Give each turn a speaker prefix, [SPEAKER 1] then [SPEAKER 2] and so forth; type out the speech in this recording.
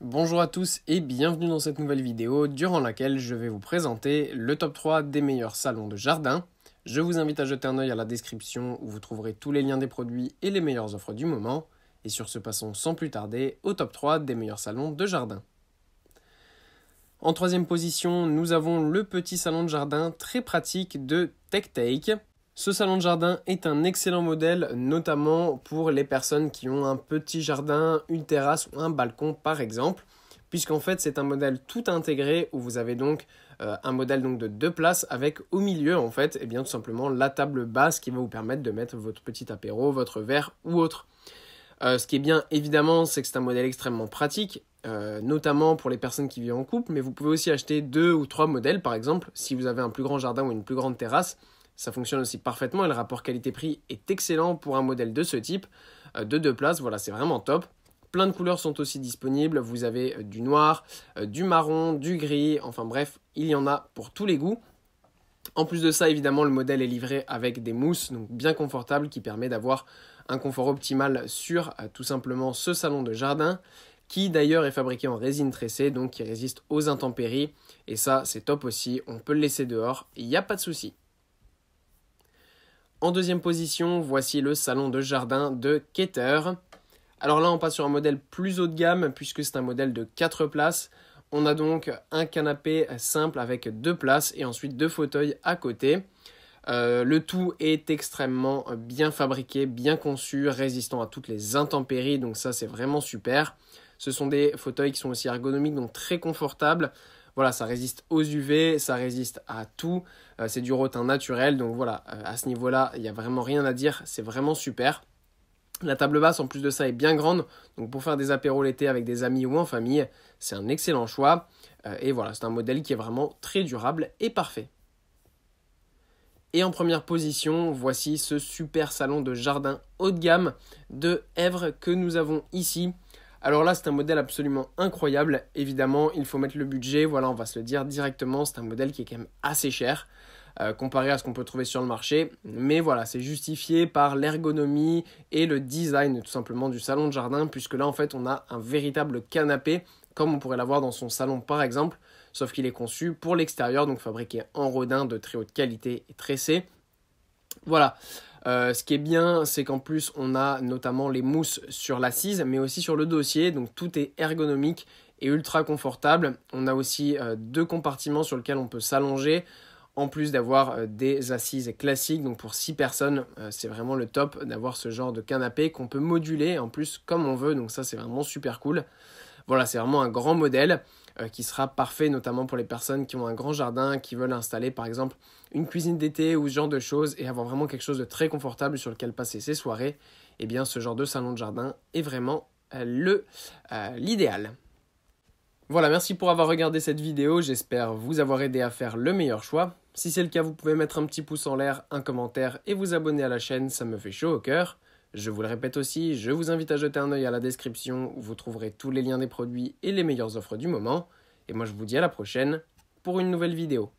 [SPEAKER 1] Bonjour à tous et bienvenue dans cette nouvelle vidéo durant laquelle je vais vous présenter le top 3 des meilleurs salons de jardin. Je vous invite à jeter un œil à la description où vous trouverez tous les liens des produits et les meilleures offres du moment. Et sur ce, passons sans plus tarder au top 3 des meilleurs salons de jardin. En troisième position, nous avons le petit salon de jardin très pratique de TechTake. Ce salon de jardin est un excellent modèle, notamment pour les personnes qui ont un petit jardin, une terrasse ou un balcon par exemple, puisqu'en fait c'est un modèle tout intégré où vous avez donc un modèle donc de 2 places avec au milieu en fait et bien tout simplement la table basse qui va vous permettre de mettre votre petit apéro, votre verre ou autre. Ce qui est bien évidemment, c'est que c'est un modèle extrêmement pratique, notamment pour les personnes qui vivent en couple, mais vous pouvez aussi acheter 2 ou 3 modèles par exemple si vous avez un plus grand jardin ou une plus grande terrasse. Ça fonctionne aussi parfaitement et le rapport qualité-prix est excellent pour un modèle de ce type, de 2 places, voilà, c'est vraiment top. Plein de couleurs sont aussi disponibles, vous avez du noir, du marron, du gris, enfin bref, il y en a pour tous les goûts. En plus de ça, évidemment, le modèle est livré avec des mousses, donc bien confortable, qui permet d'avoir un confort optimal sur tout simplement ce salon de jardin, qui d'ailleurs est fabriqué en résine tressée, donc qui résiste aux intempéries, et ça c'est top aussi, on peut le laisser dehors, il n'y a pas de souci. En deuxième position, voici le salon de jardin de Keter. Alors là, on passe sur un modèle plus haut de gamme puisque c'est un modèle de 4 places. On a donc un canapé simple avec 2 places et ensuite 2 fauteuils à côté. Le tout est extrêmement bien fabriqué, bien conçu, résistant à toutes les intempéries, donc ça c'est vraiment super. Ce sont des fauteuils qui sont aussi ergonomiques, donc très confortables. Voilà, ça résiste aux UV, ça résiste à tout, c'est du rotin naturel, donc voilà, à ce niveau-là, il n'y a vraiment rien à dire, c'est vraiment super. La table basse, en plus de ça, est bien grande, donc pour faire des apéros l'été avec des amis ou en famille, c'est un excellent choix. Et voilà, c'est un modèle qui est vraiment très durable et parfait. Et en première position, voici ce super salon de jardin haut de gamme de Èvres que nous avons ici. Alors là, c'est un modèle absolument incroyable. Évidemment, il faut mettre le budget. Voilà, on va se le dire directement. C'est un modèle qui est quand même assez cher comparé à ce qu'on peut trouver sur le marché. Mais voilà, c'est justifié par l'ergonomie et le design tout simplement du salon de jardin. Puisque là, en fait, on a un véritable canapé comme on pourrait l'avoir dans son salon par exemple. Sauf qu'il est conçu pour l'extérieur, donc fabriqué en rodin de très haute qualité et tressé. Voilà. Ce qui est bien, c'est qu'en plus, on a notamment les mousses sur l'assise, mais aussi sur le dossier. Donc, tout est ergonomique et ultra confortable. On a aussi 2 compartiments sur lesquels on peut s'allonger, en plus d'avoir des assises classiques. Donc, pour 6 personnes, c'est vraiment le top d'avoir ce genre de canapé qu'on peut moduler, en plus, comme on veut. Donc, ça, c'est vraiment super cool. Voilà, c'est vraiment un grand modèle qui sera parfait notamment pour les personnes qui ont un grand jardin, qui veulent installer par exemple une cuisine d'été ou ce genre de choses et avoir vraiment quelque chose de très confortable sur lequel passer ses soirées. Eh bien, ce genre de salon de jardin est vraiment l'idéal. Voilà, merci pour avoir regardé cette vidéo, j'espère vous avoir aidé à faire le meilleur choix. Si c'est le cas, vous pouvez mettre un petit pouce en l'air, un commentaire et vous abonner à la chaîne, ça me fait chaud au cœur. Je vous le répète aussi, je vous invite à jeter un œil à la description où vous trouverez tous les liens des produits et les meilleures offres du moment. Et moi je vous dis à la prochaine pour une nouvelle vidéo.